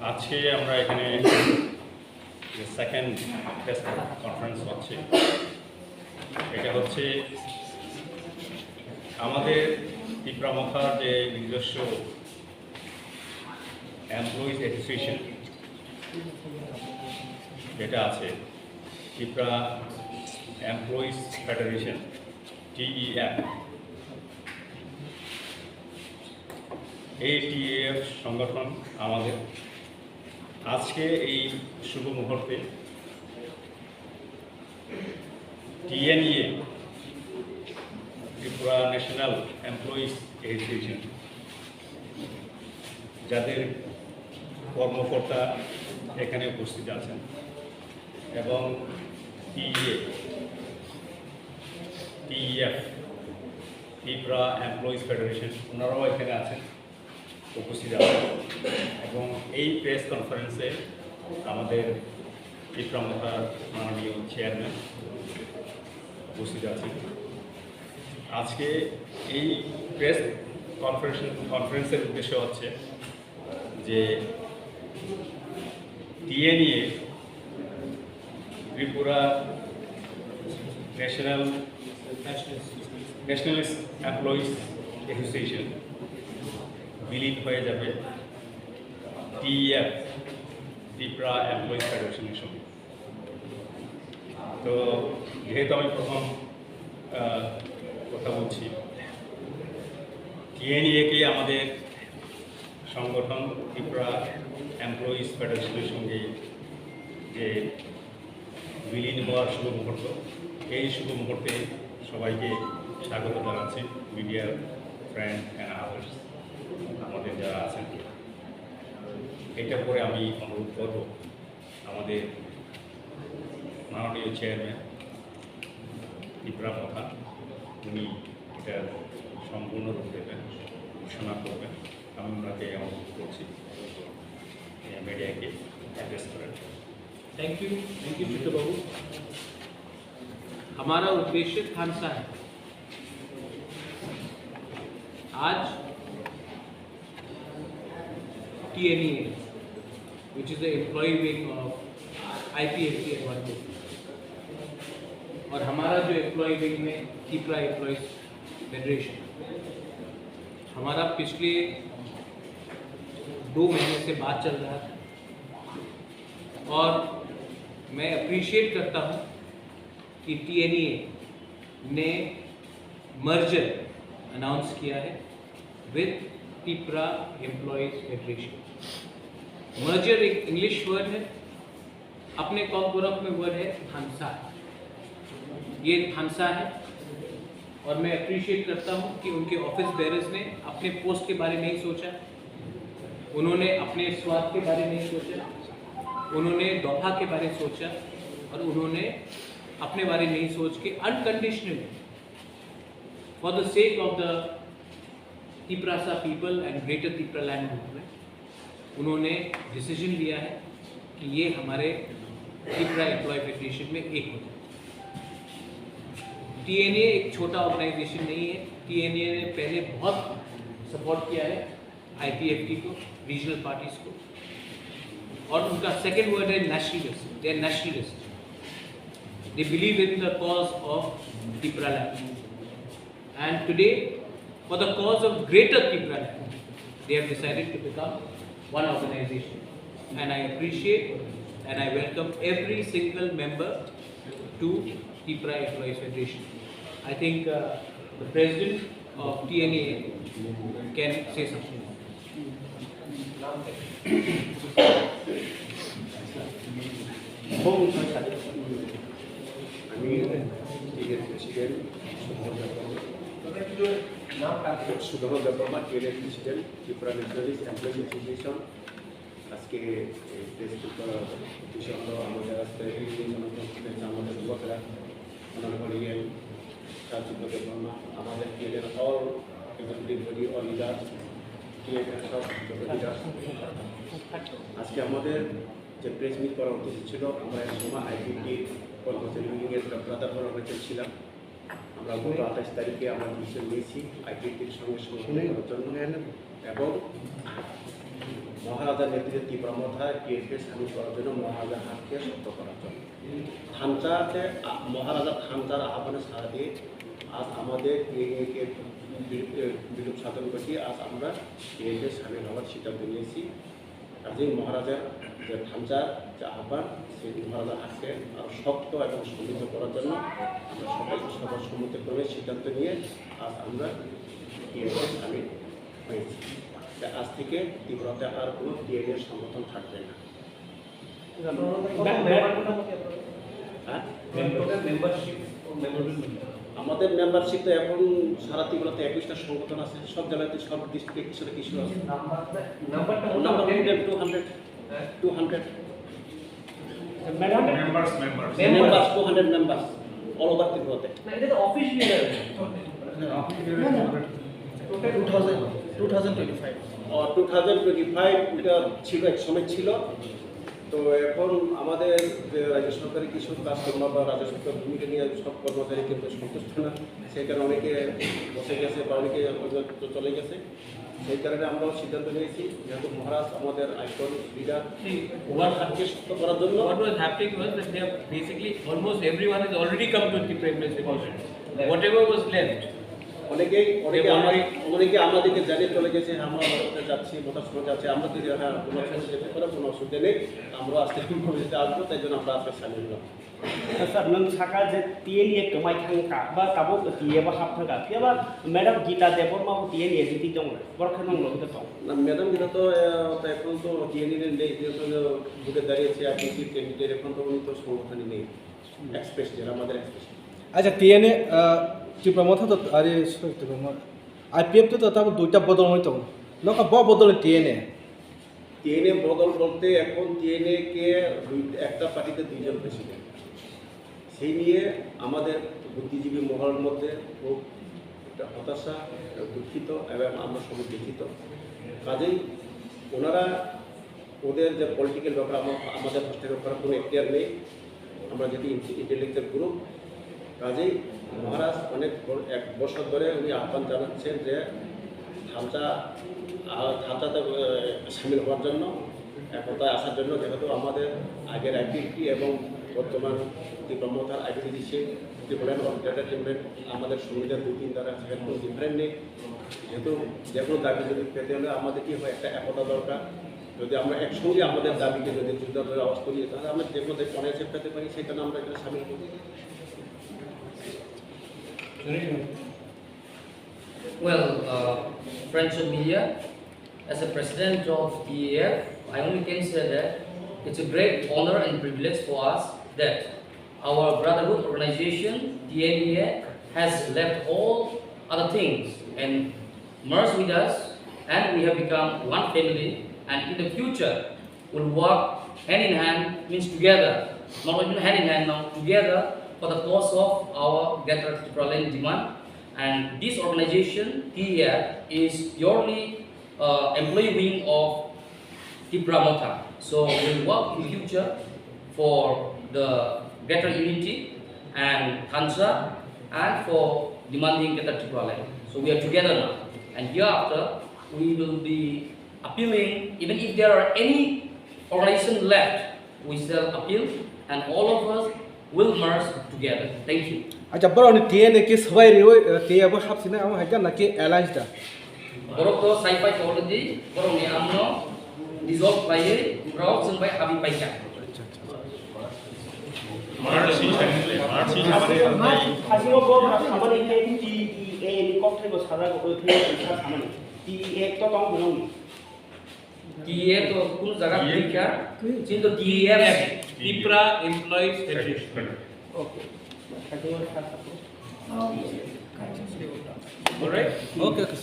আজকে আমরা এখানে সেকেন্ড প্রেস কনফারেন্স হচ্ছে, এটা হচ্ছে আমাদের ত্রিপুরামথার যে নিজস্ব এমপ্লয়িজ অ্যাসোসিয়েশন যেটা আছে, ত্রিপুরা এমপ্লয়িজ ফেডারেশন TEF, এই TEF সংগঠন আমাদের আজকে এই শুভ মুহূর্তে Tnea Tripura national employees association, যাদের কর্মকর্তা এখানে উপস্থিত আছেন, এবং TEF ত্রিপুরা এমপ্লয়িজ ফেডারেশন, ওনারাও এখানে আছেন, উপস্থিত আছেন। এবং এই প্রেস কনফারেন্সে আমাদের ত্রিপুরামথার মাননীয় চেয়ারম্যান উপস্থিত আছেন। আজকে এই প্রেস কনফারেন্সের উদ্দেশ্য হচ্ছে যে Tnea Tripura nationalist employees association বিলীন হয়ে যাবে TEF ত্রিপুরা এমপ্লয়িজ ফেডারেশনের সঙ্গে। তো যেহেতু আমি প্রথম কথা বলছি, Tnea-কে আমাদের সংগঠন ত্রিপুরা এমপ্লয়িজ ফেডারেশনের সঙ্গে যে বিলীন হওয়ার শুভ মুহূর্ত, এই শুভ মুহূর্তে সবাইকে স্বাগত জানাচ্ছি, মিডিয়ার ফ্রেন্ড অ্যান্ড আদার্স আমাদের যারা আছেন। এটার পরে আমি অনুরোধ করব আমাদের মাননীয় চেয়ারম্যান ত্রিপুরামথা, উনি এটা সম্পূর্ণ রূপ দেবেন, ঘোষণা করবেন। আমি ওনাকে অনুরোধ করছি मीडिया के एड्रेस करें। थैंक यू चित्तू बाबू। हमारा उद्देश्य थानसा है। आज Tnea, which is the employee wing of IPFT advantage, और हमारा जो एम्प्लॉय विंग में त्रिपुरा एम्प्लॉयज फेडरेशन, हमारा पिछले 2 महीने से बात चल रहा था, और मैं अप्रिशिएट करता हूँ कि Tnea ने मर्जर अनाउंस किया है with Tripura employees federation. Merger एक इंग्लिश वर्ड है, अपने कॉर्पोरेट में वर्ड है थानसा। ये थानसा है, और मैं अप्रिशिएट करता हूँ कि उनके ऑफिस बेरर्स ने अपने पोस्ट के बारे में ही सोचा, उन्होंने अपने स्वार्थ के बारे में सोचा, उन्होंने दोहा के बारे में सोचा, और उन्होंने अपने बारे में ही सोच के unconditionally for the sake of the Tripura people and greater Tripura land movement, उन्होंने डिसीजन लिया है कि ये हमारे त्रिपुरा एम्प्लॉय फेडरेशन में एक हो जाए। Tnea एक छोटा ऑर्गेनाइजेशन नहीं है। Tnea ने पहले बहुत सपोर्ट किया है IPFT को, रीजनल पार्टीज को, और उनका सेकेंड वर्ड है nationalist. They are nationalist, they believe in the cause of Tripura land, and today for the cause of greater Tripura land they have decided to become one organisation, and I appreciate and I welcome every single member to Tripura employees federation. I think the president of Tnea can say something. Tripura nationalist employees association আজকে আমাদের আমাদের Bubagra honourable আমাদের all executive body all leaders সব আজকে আমাদের যে press meet করার উদ্দেশ্য ছিল, আমরা এক সময় IPFT কর্মচারী ইউনিয়নের প্রধান অর্গানাইজার ছিলাম। আমরা গত 28 তারিখে আমরা ডিসিশন নিয়েছি IPFTর সঙ্গে সংগঠন করার জন্য, এবং মহারাজ মহারাজার নেতৃত্বে তীব্র মথায় টিএনএকে সামিল করার জন্য মহারাজার হাতকে শক্ত করার জন্য থানচাতে মহারাজা থানচার আহ্বানে সাড়া দিয়ে আজ আমাদের টিএনএকে বিলুপ সাধন করছি। আজ আমরা টিএনএকে সামিল হওয়ার সিদ্ধান্ত নিয়েছি। কাজেই মহারাজার যে থানচার যে আহ্বান সেই মহারাজার হাতকে আরও শক্ত এবং সমৃদ্ধ করার জন্য আমরা সবাই সবার সম্মতিক্রমে সিদ্ধান্ত নিয়ে আজ আমরা টিএনএকে সামিল হয়েছি। আজ থেকে তীব্রতে আর কোনো টিএনএর সংগঠন থাকবে না। আমাদের মেম্বারশিপ তো এখন সারা ত্রিপুরাতে 21টা সংগঠন আছে, সব জায়গাতে সব ডিস্ট্রিক্টে কিছু না কিছু আছে। Number 200 members 200 members all over ত্রিপুরাতে। এটা তো অফিশিয়াল 2025 এটা ছিল, এক সময় ছিল। তো এখন আমাদের যে রাজ্য সরকারি কিছু কাজকর্ম বা রাজ্য সরকার ভূমিকা নিয়ে সব কর্মচারী কিন্তু সন্তুষ্ট না, সেই কারণে অনেকে বসে গেছে বা অনেকে চলে গেছে। সেই কারণে আমরাও সিদ্ধান্ত নিয়েছি, যেহেতু মহারাজ আমাদের আইকন লিডার, ওনার হাতকে শক্ত করার জন্য। What was happening was that they have basically almost everyone has already come to the pregnancy position. Whatever was left. অনেকে আমাদেরকে জানিয়ে চলে গেছে, আমরা আমাদের যাচ্ছি, মোটামুটি যাচ্ছি। আমরা যদি হ্যাঁ কোনো অসুবিধা যেতে পারে, কোনো অসুবিধা নেই, আমরা আজকে ভবিষ্যতে আসবো, তাই জন্য আমরা আজকে সামিল হলাম। স্যার নং সাকা যে টিএনএ কমাই থাকা বা তাবো টিএ বা হাফ থাকা ফিয়াবা ম্যাডাম গীতা দেববর্মা টিএনএ যদি দং বরখান নং লগে দং না ম্যাডাম গীতা তো এখন তো টিএনএ নেই, যেহেতু বুকে দাঁড়িয়েছে আপনি চিফ ক্যান্ডিডেট, এখন তো উনি তো সংগঠনই নেই। এক্সপ্রেস যারা আমাদের এক্সপ্রেস। আচ্ছা টিএনএ ত্রিপুরা মথা তো আরে আইপিএফ তো তারপর দুইটা বদল হইতো নকা বদল টিএনএ বদল বলতে এখন টিএনএ কে একটা পার্টিতে দুইজন প্রেসিডেন্ট, সেই নিয়ে আমাদের বুদ্ধিজীবী মহলের মধ্যে খুব একটা হতাশা, দুঃখিত এবং আমরা সবাই দুঃখিত। কাজেই ওনারা ওদের যে পলিটিক্যাল ব্যাপার আমাদের হস্তক্ষেপ করার কোনো এখতিয়ার নেই, আমরা যেটি ইন্টেলেকচুয়াল গ্রুপ। কাজেই মহারাজ অনেক এক বছর ধরে উনি আহ্বান জানাচ্ছেন যে থানচাতে সামিল হওয়ার জন্য, একতায় আসার জন্য, যেহেতু আমাদের আগের আইডেন্টিটি এবং বর্তমান ত্রিপুরার আইডেন্টিটি সে ত্রিপুরান ডেটা টেমপ্লেট আমাদের সংবিধান 2-3 দ্বারা সেখানে কোনো ডিফারেন্ট নেই। যেহেতু যে কোনো দাবি যদি পেতে হলে আমাদের কি হয়, একটা একতা দরকার। যদি আমরা একসঙ্গে আমাদের দাবিকে যদি যুদ্ধের আওয়াজ করি, তাহলে আমরা যে কোনো অনেক পেতে পারি, সেই কারণে আমরা এখানে সামিল করি। Well, friends of media, as a president of TEF, I only can say that it's a great honor and privilege for us that our brotherhood organization, Tnea, has left all other things and merged with us, and we have become one family, and in the future will work hand in hand, means together, not even hand in hand now, together for the cause of our greater Tipraland demand. And this organization, TEA, is purely employee wing of Tripura Motha. So we will work in the future for the greater unity and Thansa and for demanding greater Tipraland. So we are together now. And hereafter, we will be appealing, even if there are any organization left, we shall appeal, and all of us will merge together. Thank you. আচ্ছা বড় TNA কে সবাই রে TA বা হাফসিনা আমা হাইকা নাকি অ্যালায়েন্সটা Borok to Saipai already, borok ni amno dissolve by borok sun by Abi Phaikha. 하시고 뭐 가만히 이제 이 껍데기 사다가 그 뒤에 가만히 이 또 똥 TEA to kun jaga Phaikha, jin to TEF Tripura Employees Federation. 오케이. 하시고 All right? Okay okay